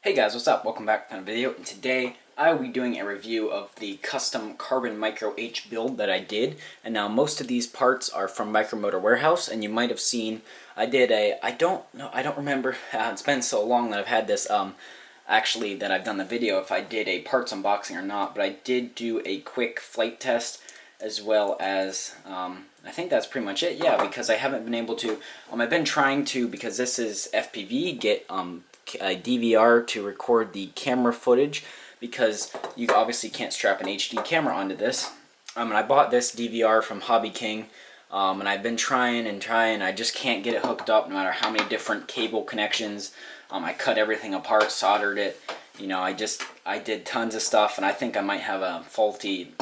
Hey guys, what's up? Welcome back to another video, and today I will be doing a review of the custom Carbon Micro H build that I did. And now most of these parts are from Micromotor Warehouse, and you might have seen I don't remember, it's been so long that I've had this, actually that I've done the video if I did a parts unboxing or not, but I did do a quick flight test as well as, I think that's pretty much it, yeah, because I haven't been able to, I've been trying to, because this is FPV, get, a DVR to record the camera footage, because you obviously can't strap an HD camera onto this. And I bought this DVR from Hobby King, and I've been trying, I just can't get it hooked up no matter how many different cable connections. I cut everything apart, soldered it, you know, I did tons of stuff, and I think I might have a faulty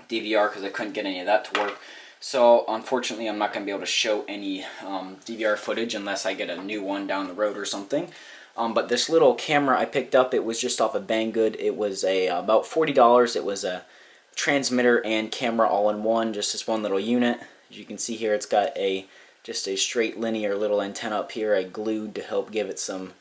DVR because I couldn't get any of that to work. So unfortunately I'm not going to be able to show any DVR footage unless I get a new one down the road or something. But this little camera I picked up, it was just off of Banggood. It was about $40. It was a transmitter and camera all in one, just this one little unit. As you can see here, it's got just a straight linear little antenna up here I glued to help give it some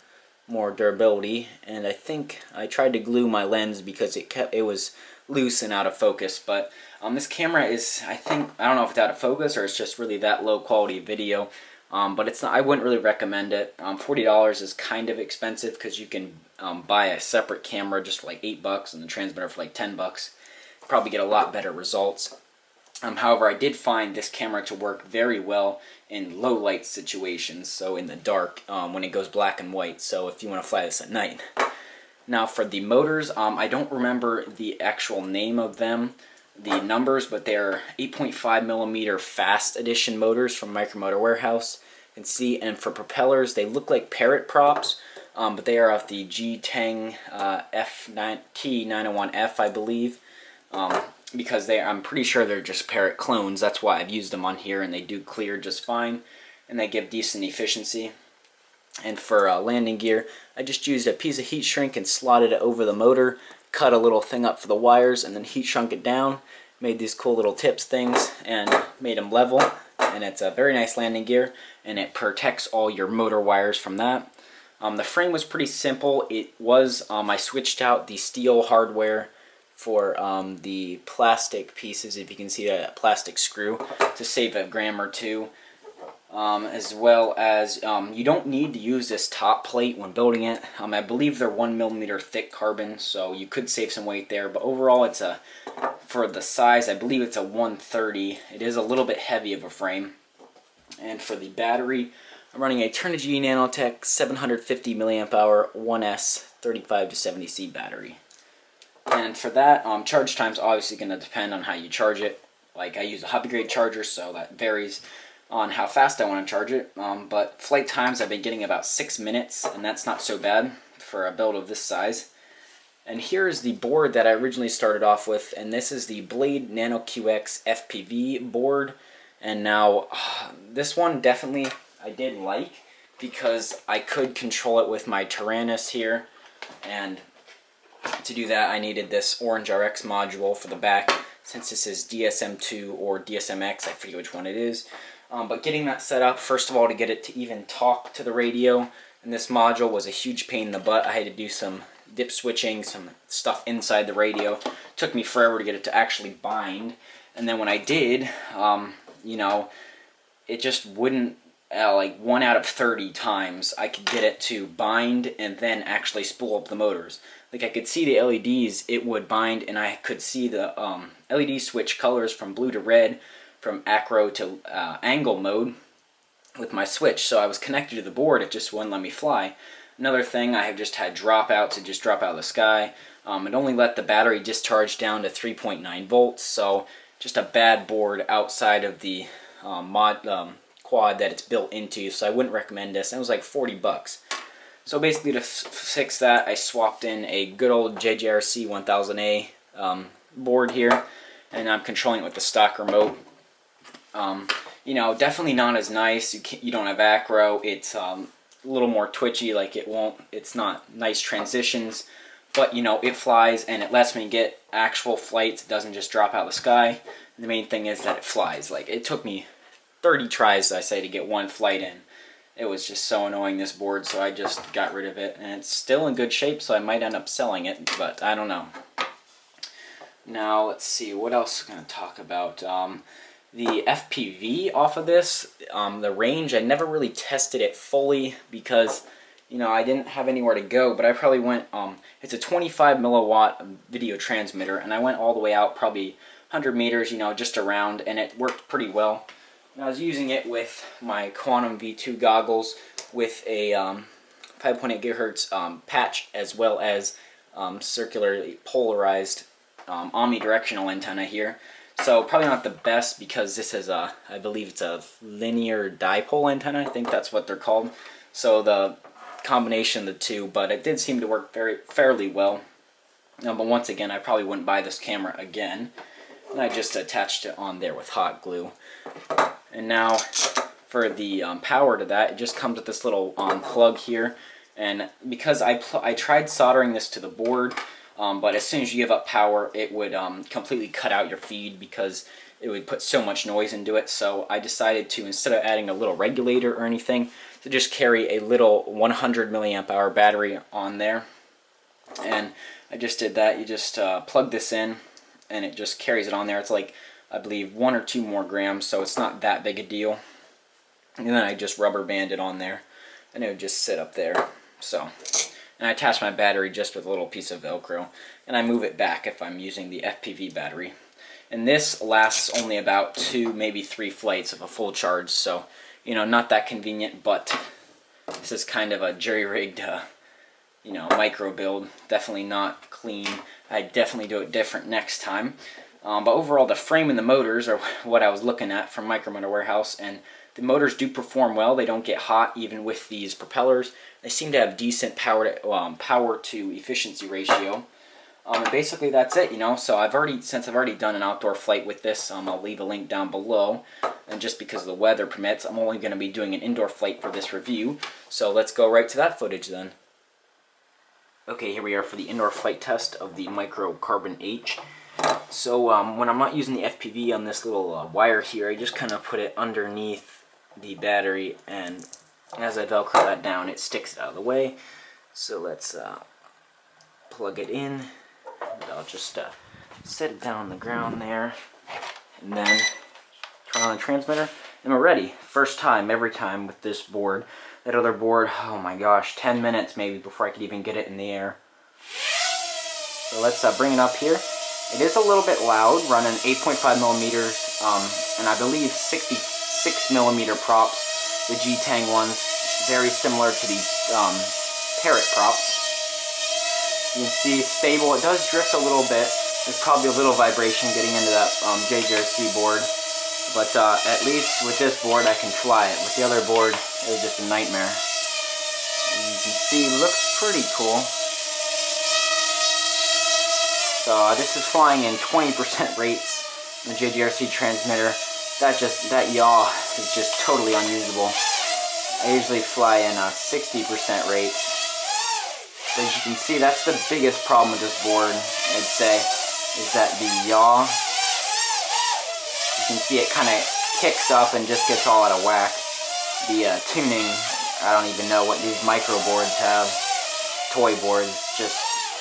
more durability. And I think I tried to glue my lens because it was loose and out of focus. But this camera is, I don't know if it's out of focus or it's just really that low quality video. But it's not, I wouldn't really recommend it. $40 is kind of expensive because you can buy a separate camera just for like $8 and the transmitter for like $10. Probably get a lot better results. However, I did find this camera to work very well in low light situations, so in the dark when it goes black and white, so if you want to fly this at night. Now for the motors, I don't remember the actual name of them, the numbers, but they're 8.5mm fast edition motors from Micromotor Warehouse. You can see, and for propellers, they look like Parrot props, but they are off the G-Tang T901F, I believe, because I'm pretty sure they're just Parrot clones. That's why I've used them on here, and they do clear just fine, and they give decent efficiency. And for landing gear, I just used a piece of heat shrink and slotted it over the motor, cut a little thing up for the wires, and then heat shrunk it down, made these cool little tips things, and made them level. And it's a very nice landing gear, and it protects all your motor wires from that. The frame was pretty simple. It was, I switched out the steel hardware for the plastic pieces, if you can see that plastic screw, to save a gram or two. As well as you don't need to use this top plate when building it. I believe they're 1mm thick carbon, so you could save some weight there, but overall it's for the size, I believe it's a 130. It is a little bit heavy of a frame. And for the battery, I'm running a Turnigy Nanotech 750 mAh 1S 35 to 70C battery. And for that, charge time's obviously going to depend on how you charge it. Like, I use a hobby grade charger, so that varies on how fast I want to charge it, but flight times I've been getting about 6 minutes, and that's not so bad for a build of this size. And here's the board that I originally started off with, and this is the Blade Nano QX FPV board. And now this one definitely I did like, because I could control it with my Taranis here, and to do that I needed this Orange RX module for the back, since this is DSM2 or DSMX, I forget which one it is. But getting that set up, first of all, to get it to even talk to the radio, and this module was a huge pain in the butt. I had to do some dip switching, some stuff inside the radio. It took me forever to get it to actually bind, and then when I did, you know, it just wouldn't, like 1 out of 30 times I could get it to bind and then actually spool up the motors. Like, I could see the LEDs, it would bind, and I could see the LED switch colors from blue to red, from acro to angle mode with my switch. So I was connected to the board, it just wouldn't let me fly. Another thing, I have just had dropouts, it just drop out of the sky. It only let the battery discharge down to 3.9 volts, so just a bad board outside of the quad that it's built into, so I wouldn't recommend this. It was like $40. So basically, to fix that, I swapped in a good old JJRC 1000A board here, and I'm controlling it with the stock remote. You know, definitely not as nice. You don't have acro. It's a little more twitchy. Like, it's not nice transitions, but you know, it flies, and it lets me get actual flights. It doesn't just drop out of the sky. The main thing is that it flies. Like, it took me 30 tries, I say, to get one flight in. it was just so annoying, this board, so I just got rid of it. And it's still in good shape, so I might end up selling it, but I don't know. Now, let's see, what else I'm going to talk about. The FPV off of this, the range, I never really tested it fully because, you know, I didn't have anywhere to go, but I probably went, it's a 25 milliwatt video transmitter, and I went all the way out probably 100 meters, you know, just around, and it worked pretty well. And I was using it with my Quantum V2 goggles with a 5.8 gigahertz patch, as well as circularly polarized omnidirectional antenna here. So probably not the best because this is a, I believe it's a linear dipole antenna. I think that's what they're called. So the combination of the two, but it did seem to work fairly well. But once again, I probably wouldn't buy this camera again. And I just attached it on there with hot glue. And now for the power to that, it just comes with this little plug here. And because I tried soldering this to the board, but as soon as you give up power, it would completely cut out your feed because it would put so much noise into it. So I decided to, instead of adding a little regulator or anything, to just carry a little 100 milliamp hour battery on there. And I just did that. You just plug this in, and it just carries it on there. It's like, I believe, 1 or 2 more grams, so it's not that big a deal. And then I just rubber band it on there, and it would just sit up there. So, and I attach my battery just with a little piece of Velcro, and I move it back if I'm using the FPV battery. And this lasts only about 2, maybe 3 flights of a full charge, so, you know, not that convenient, but this is kind of a jerry-rigged, you know, micro build. Definitely not clean. I definitely do it different next time. But overall, the frame and the motors are what I was looking at from Micromotor Warehouse, and the motors do perform well. They don't get hot even with these propellers. They seem to have decent power to efficiency ratio. And basically that's it, you know. So since I've already done an outdoor flight with this, I'll leave a link down below. And just because the weather permits, I'm only going to be doing an indoor flight for this review. So let's go right to that footage then. Okay, here we are for the indoor flight test of the Micro Carbon H. So when I'm not using the FPV on this little wire here, I just kind of put it underneath the battery, and as I Velcro that down, it sticks it out of the way. So let's plug it in, and I'll just set it down on the ground there, and then turn on the transmitter, and we're ready. First time, every time with this board. That other board, oh my gosh, 10 minutes maybe before I could even get it in the air. So let's bring it up here. It is a little bit loud, running 8.5 millimeters, and I believe 66 millimeter props, the G-Tang ones, very similar to these Parrot props. You can see it's stable. It does drift a little bit. There's probably a little vibration getting into that JJRC board. But at least with this board I can fly it. With the other board, it was just a nightmare. And you can see, it looks pretty cool. So this is flying in 20% rates, the JJRC transmitter. That yaw is just totally unusable. I usually fly in 60% rates. But as you can see, that's the biggest problem with this board, I'd say, is that the yaw. You can see it kind of kicks up and just gets all out of whack. The tuning, I don't even know what these micro boards have. Toy boards,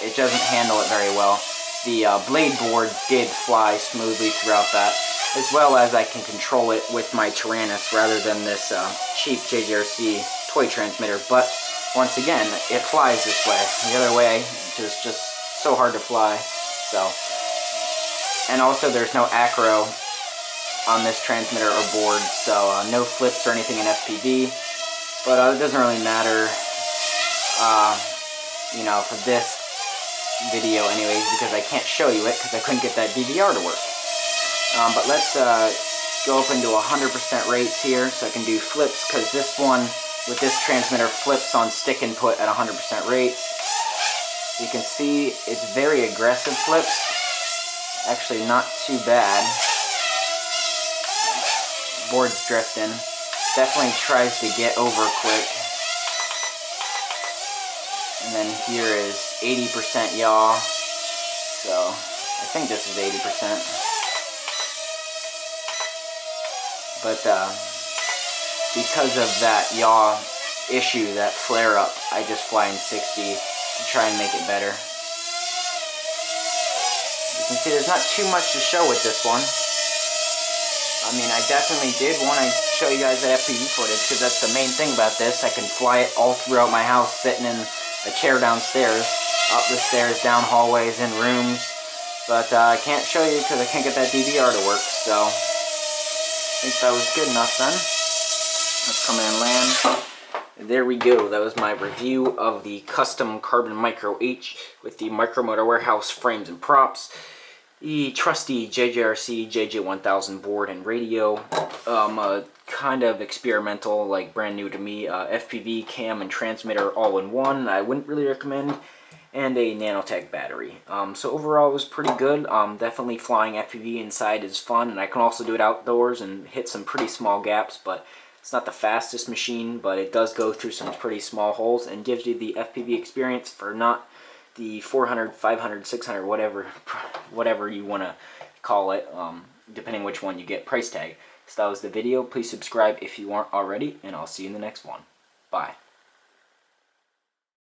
it doesn't handle it very well. The blade board did fly smoothly throughout that, as well as I can control it with my Taranis rather than this cheap JJRC toy transmitter. But once again, it flies this way. The other way is just so hard to fly. So, and also there's no acro on this transmitter or board, so no flips or anything in FPV, but it doesn't really matter, you know, for this video anyways, because I can't show you it because I couldn't get that DVR to work. But let's go up into 100% rates here so I can do flips, because this one with this transmitter flips on stick input at 100% rates. You can see it's very aggressive flips, actually not too bad. Board's drifting. Definitely tries to get over quick. And then here is 80% yaw. So I think this is 80%. But because of that yaw issue, that flare up, I just fly in 60 to try and make it better. You can see there's not too much to show with this one. I mean, I definitely did want to show you guys that FPV footage because that's the main thing about this. I can fly it all throughout my house, sitting in a chair downstairs, up the stairs, down hallways, in rooms. But I can't show you because I can't get that DVR to work, so I think that was good enough then. Let's come in and land. There we go. That was my review of the custom Carbon Micro H with the Micromotor Warehouse frames and props. The trusty JJRC JJ1000 board and radio, kind of experimental, like brand new to me, FPV cam and transmitter all in one. I wouldn't really recommend, and a Nanotech battery. So overall it was pretty good. Definitely flying FPV inside is fun, and I can also do it outdoors and hit some pretty small gaps, but it's not the fastest machine, but it does go through some pretty small holes and gives you the FPV experience for not the 400, 500, 600, whatever you want to call it, depending which one you get price tag. So that was the video. Please subscribe if you aren't already, and I'll see you in the next one. Bye.